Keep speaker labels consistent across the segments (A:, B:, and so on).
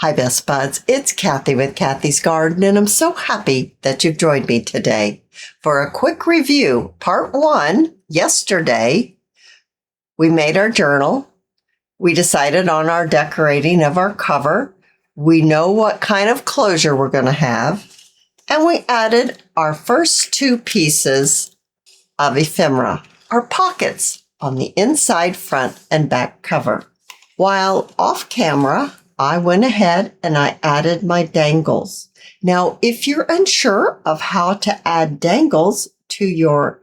A: Hi, Best Buds. It's Cathy with Cathy's Garden, and I'm so happy that you've joined me today for a quick review. Part 1, yesterday, we made our journal. We decided on our decorating of our cover. We know what kind of closure we're going to have. And we added our first 2 pieces of ephemera, our pockets on the inside, front, and back cover. While off camera, I went ahead and I added my dangles. Now, if you're unsure of how to add dangles to your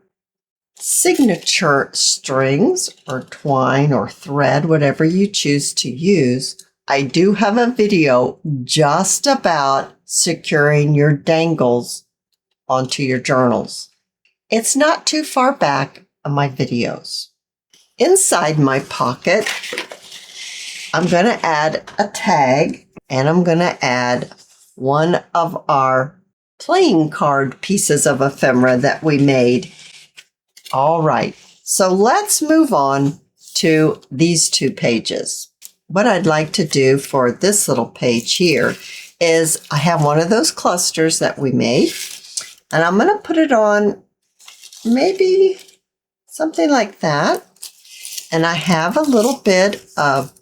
A: signature strings or twine or thread, whatever you choose to use, I do have a video just about securing your dangles onto your journals. It's not too far back on my videos. Inside my pocket, I'm going to add a tag, and I'm going to add one of our playing card pieces of ephemera that we made. All right, so let's move on to these 2 pages. What I'd like to do for this little page here is I have one of those clusters that we made, and I'm going to put it on maybe something like that. And I have a little bit of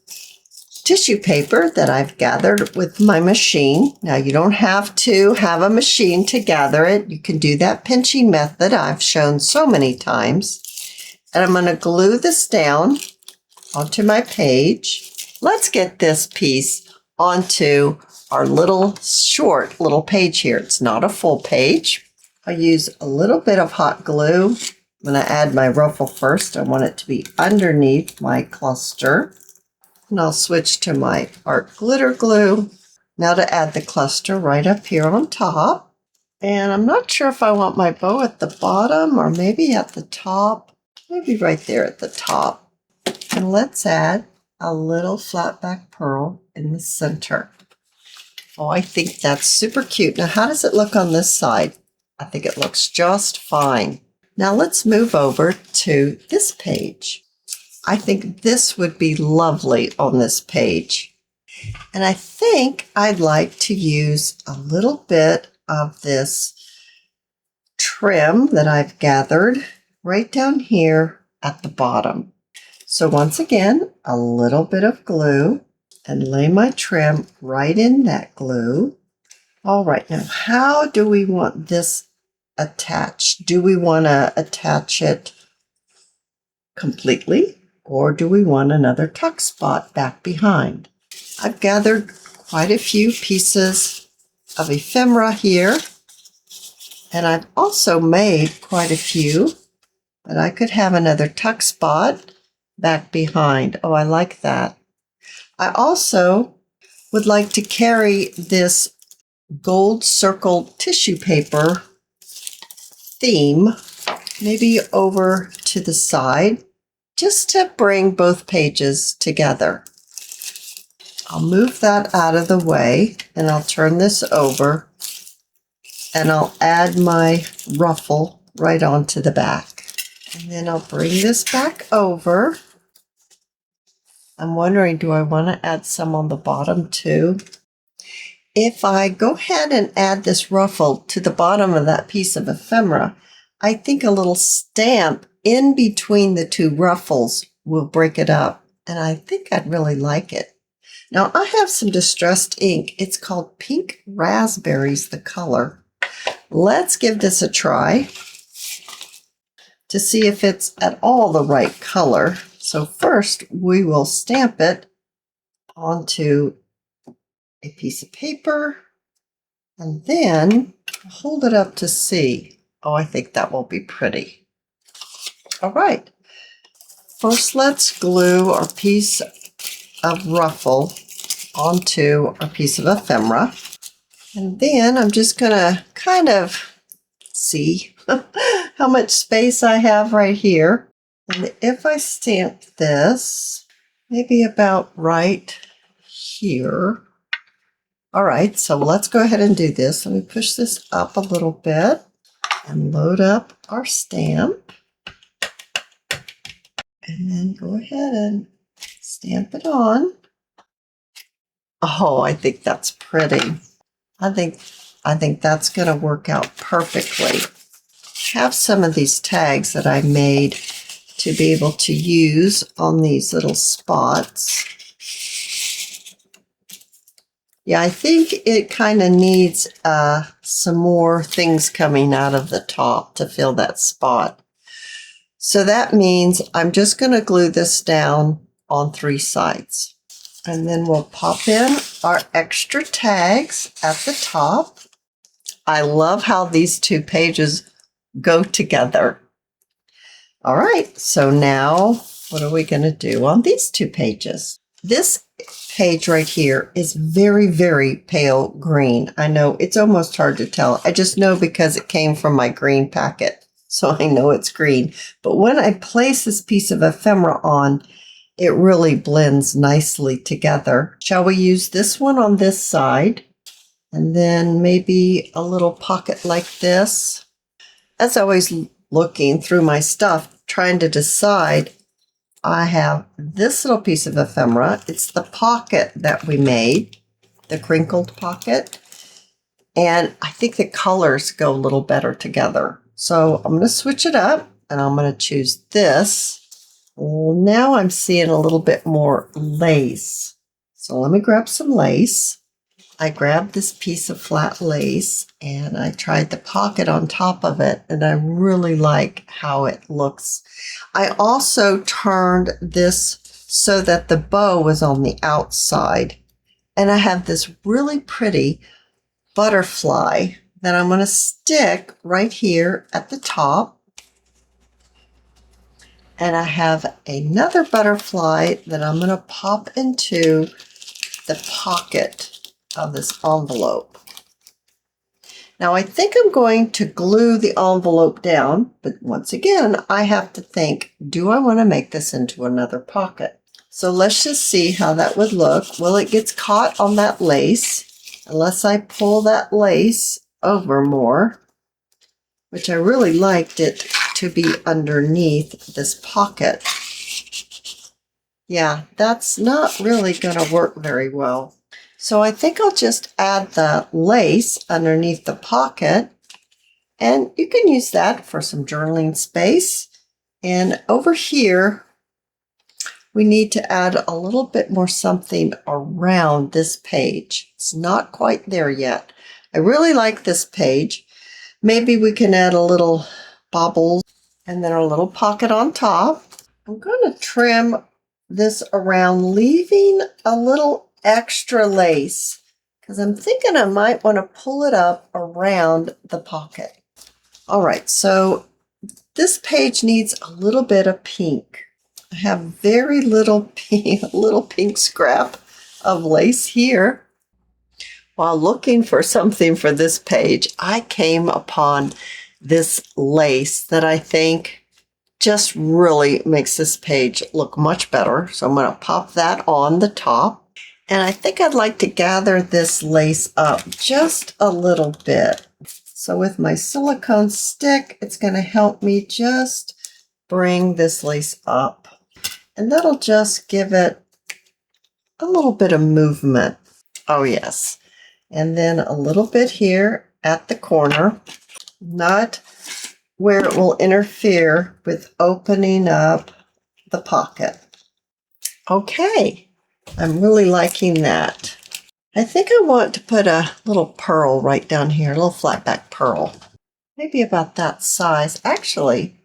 A: tissue paper that I've gathered with my machine. Now, you don't have to have a machine to gather it. You can do that pinching method I've shown so many times. And I'm going to glue this down onto my page. Let's get this piece onto our short little page here. It's not a full page. I'll use a little bit of hot glue. I'm going to add my ruffle first. I want it to be underneath my cluster. And I'll switch to my art glitter glue. Now to add the cluster right up here on top. And I'm not sure if I want my bow at the bottom or maybe at the top. Maybe right there at the top. And let's add a little flat back pearl in the center. Oh, I think that's super cute. Now, how does it look on this side? I think it looks just fine. Now let's move over to this page. I think this would be lovely on this page. And I think I'd like to use a little bit of this trim that I've gathered right down here at the bottom. So once again, a little bit of glue and lay my trim right in that glue. All right, now how do we want this attached? Do we want to attach it completely? Or do we want another tuck spot back behind? I've gathered quite a few pieces of ephemera here, and I've also made quite a few, but I could have another tuck spot back behind. Oh, I like that. I also would like to carry this gold circled tissue paper theme maybe over to the side, just to bring both pages together. I'll move that out of the way and I'll turn this over and I'll add my ruffle right onto the back. And then I'll bring this back over. I'm wondering, do I want to add some on the bottom too? If I go ahead and add this ruffle to the bottom of that piece of ephemera, I think a little stamp in between the 2 ruffles will break it up, and I think I'd really like it. Now, I have some distressed ink. It's called Pink Raspberries, the color. Let's give this a try to see if it's at all the right color. So first, we will stamp it onto a piece of paper, and then hold it up to see. Oh, I think that will be pretty. All right. First, let's glue our piece of ruffle onto a piece of ephemera. And then I'm just going to kind of see how much space I have right here. And if I stamp this, maybe about right here. All right, so let's go ahead and do this. Let me push this up a little bit and load up our stamp. And then go ahead and stamp it on. Oh, I think that's pretty. I think that's going to work out perfectly. I have some of these tags that I made to be able to use on these little spots. Yeah, I think it kind of needs some more things coming out of the top to fill that spot. So that means I'm just going to glue this down on 3 sides. And then we'll pop in our extra tags at the top. I love how these 2 pages go together. All right, so now what are we going to do on these 2 pages? This page right here is very, very pale green. I know it's almost hard to tell. I just know because it came from my green packet, so I know it's green. But when I place this piece of ephemera on, it really blends nicely together. Shall we use this one on this side? And then maybe a little pocket like this. As always, looking through my stuff, trying to decide, I have this little piece of ephemera. It's the pocket that we made, the crinkled pocket. And I think the colors go a little better together. So I'm going to switch it up and I'm going to choose this. Well, now I'm seeing a little bit more lace. So let me grab some lace. I grabbed this piece of flat lace and I tried the pocket on top of it, and I really like how it looks. I also turned this so that the bow was on the outside, and I have this really pretty butterfly that I'm going to stick right here at the top. And I have another butterfly that I'm going to pop into the pocket of this envelope. Now I think I'm going to glue the envelope down, but once again, I have to think, do I want to make this into another pocket? So let's just see how that would look. Well, it gets caught on that lace, unless I pull that lace over more, which I really liked it to be underneath this pocket. Yeah, that's not really going to work very well. So I think I'll just add the lace underneath the pocket, and you can use that for some journaling space. And over here, we need to add a little bit more something around this page. It's not quite there yet. I really like this page. Maybe we can add a little bobbles and then a little pocket on top. I'm going to trim this around, leaving a little extra lace because I'm thinking I might want to pull it up around the pocket. All right, so this page needs a little bit of pink. I have very little pink scrap of lace here. While looking for something for this page, I came upon this lace that I think just really makes this page look much better. So I'm going to pop that on the top. And I think I'd like to gather this lace up just a little bit. So with my silicone stick, it's going to help me just bring this lace up. And that'll just give it a little bit of movement. Oh yes. And then a little bit here at the corner, not where it will interfere with opening up the pocket. Okay, I'm really liking that. I think I want to put a little pearl right down here, a little flat back pearl. Maybe about that size. Actually,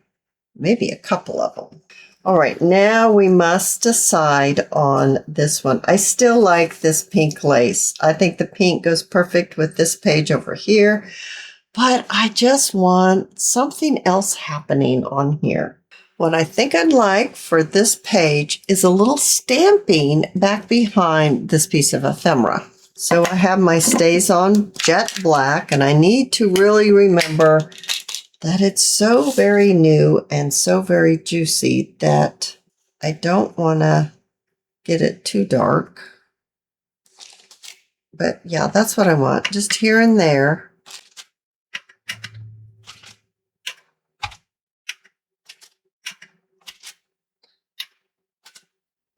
A: maybe a couple of them. All right, now we must decide on this one. I still like this pink lace. I think the pink goes perfect with this page over here, but I just want something else happening on here. What I think I'd like for this page is a little stamping back behind this piece of ephemera. So I have my stays on jet black, and I need to really remember that it's so very new and so very juicy that I don't want to get it too dark. But yeah, that's what I want, just here and there.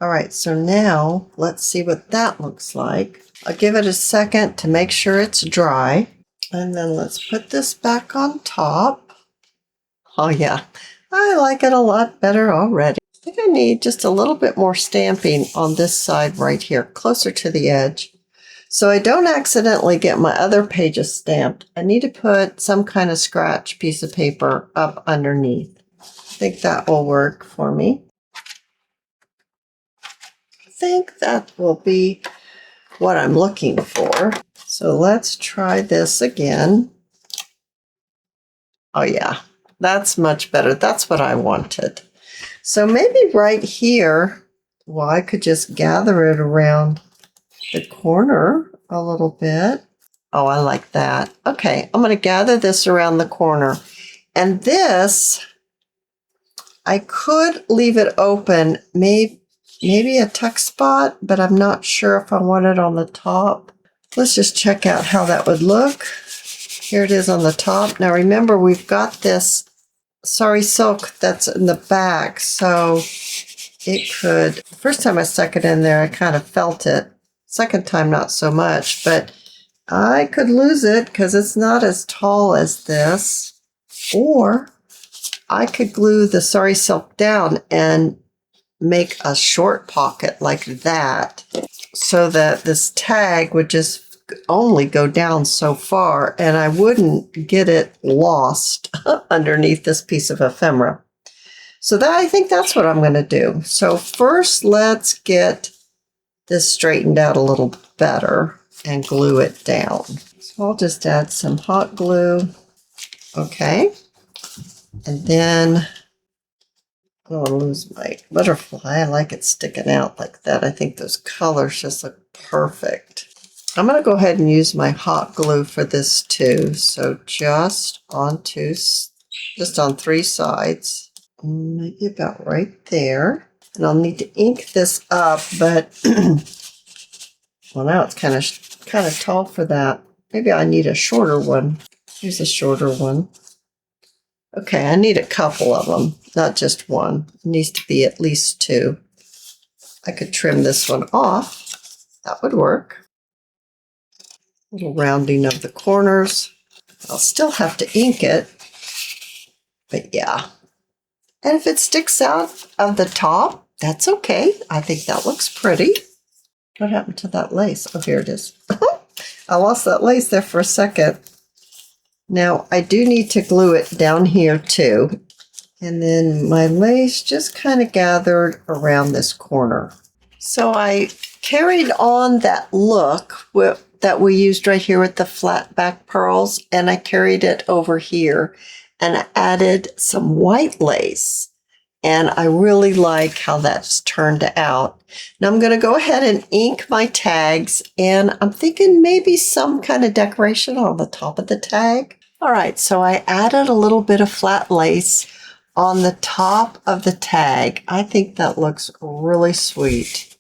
A: All right, so now let's see what that looks like. I'll give it a second to make sure it's dry. And then let's put this back on top. Oh yeah, I like it a lot better already. I think I need just a little bit more stamping on this side right here, closer to the edge. So I don't accidentally get my other pages stamped. I need to put some kind of scratch piece of paper up underneath. I think that will work for me. I think that will be what I'm looking for. So let's try this again. Oh yeah, that's much better. That's what I wanted. So maybe right here, well, I could just gather it around the corner a little bit. Oh, I like that. Okay, I'm going to gather this around the corner. And this, I could leave it open, maybe a tuck spot, but I'm not sure if I want it on the top. Let's just check out how that would look. Here it is on the top. Now remember, we've got this sari silk that's in the back, so it could, the first time I stuck it in there, I kind of felt it. Second time, not so much, but I could lose it because it's not as tall as this. Or I could glue the sari silk down and make a short pocket like that so that this tag would just only go down so far and I wouldn't get it lost underneath this piece of ephemera. So that, I think that's what I'm going to do. So first, let's get this straightened out a little better and glue it down. So I'll just add some hot glue. Okay. And then I'll lose my butterfly. I like it sticking out like that. I think those colors just look perfect. I'm going to go ahead and use my hot glue for this too. So just on 3 sides, maybe about right there. And I'll need to ink this up, but well, now it's kind of tall for that. Maybe I need a shorter one. Here's a shorter one. Okay, I need a couple of them, not just one. It needs to be at least 2. I could trim this one off. That would work. A little rounding of the corners. I'll still have to ink it, but yeah. And if it sticks out of the top, that's okay. I think that looks pretty. What happened to that lace? Oh, here it is. I lost that lace there for a second. Now, I do need to glue it down here too. And then my lace just kind of gathered around this corner. So I carried on that look that we used right here with the flat back pearls, and I carried it over here and I added some white lace. And I really like how that's turned out. Now I'm going to go ahead and ink my tags, and I'm thinking maybe some kind of decoration on the top of the tag. All right, so I added a little bit of flat lace on the top of the tag. I think that looks really sweet.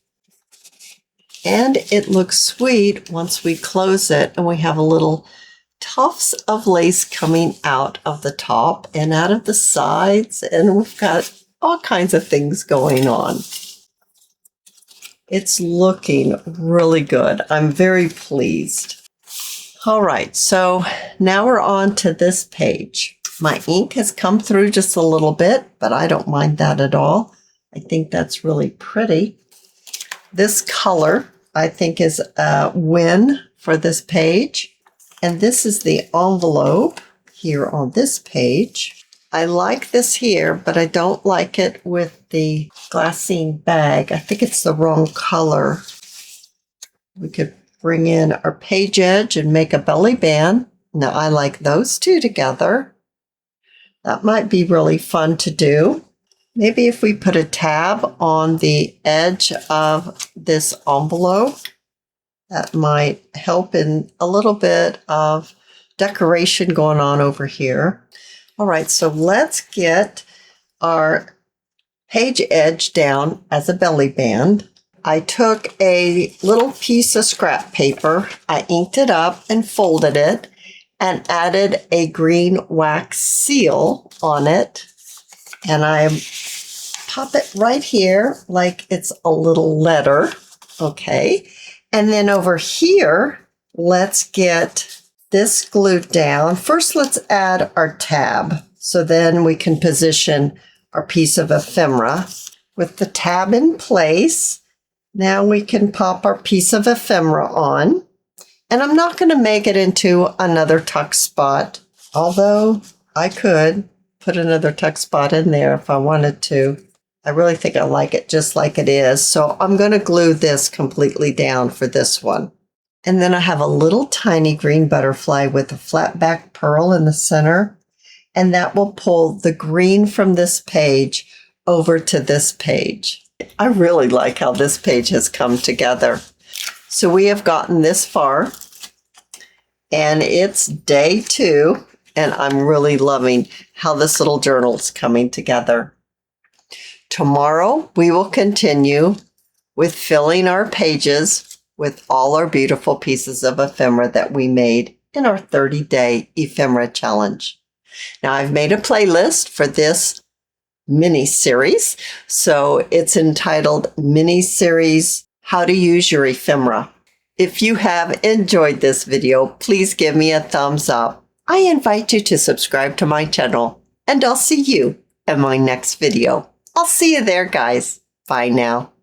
A: And it looks sweet once we close it and we have a little tufts of lace coming out of the top and out of the sides, and we've got all kinds of things going on. It's looking really good. I'm very pleased. All right, so now we're on to this page. My ink has come through just a little bit, but I don't mind that at all. I think that's really pretty. This color, I think, is a win for this page. And this is the envelope here on this page. I like this here, but I don't like it with the glassine bag. I think it's the wrong color. We could bring in our page edge and make a belly band. Now, I like those two together. That might be really fun to do. Maybe if we put a tab on the edge of this envelope, that might help in a little bit of decoration going on over here. All right, so let's get our page edge down as a belly band. I took a little piece of scrap paper, I inked it up and folded it and added a green wax seal on it. And I pop it right here like it's a little letter. Okay. And then over here, let's get this glued down. First, let's add our tab. So then we can position our piece of ephemera with the tab in place. Now we can pop our piece of ephemera on. And I'm not going to make it into another tuck spot, although I could put another tuck spot in there if I wanted to. I really think I like it just like it is. So I'm going to glue this completely down for this one. And then I have a little tiny green butterfly with a flat back pearl in the center. And that will pull the green from this page over to this page. I really like how this page has come together. So we have gotten this far, and it's day 2, and I'm really loving how this little journal is coming together. Tomorrow, we will continue with filling our pages with all our beautiful pieces of ephemera that we made in our 30-day ephemera challenge. Now, I've made a playlist for this mini series, so it's entitled Mini Series How to Use Your Ephemera. If you have enjoyed this video, please give me a thumbs up. I invite you to subscribe to my channel, and I'll see you in my next video. I'll see you there, guys. Bye now.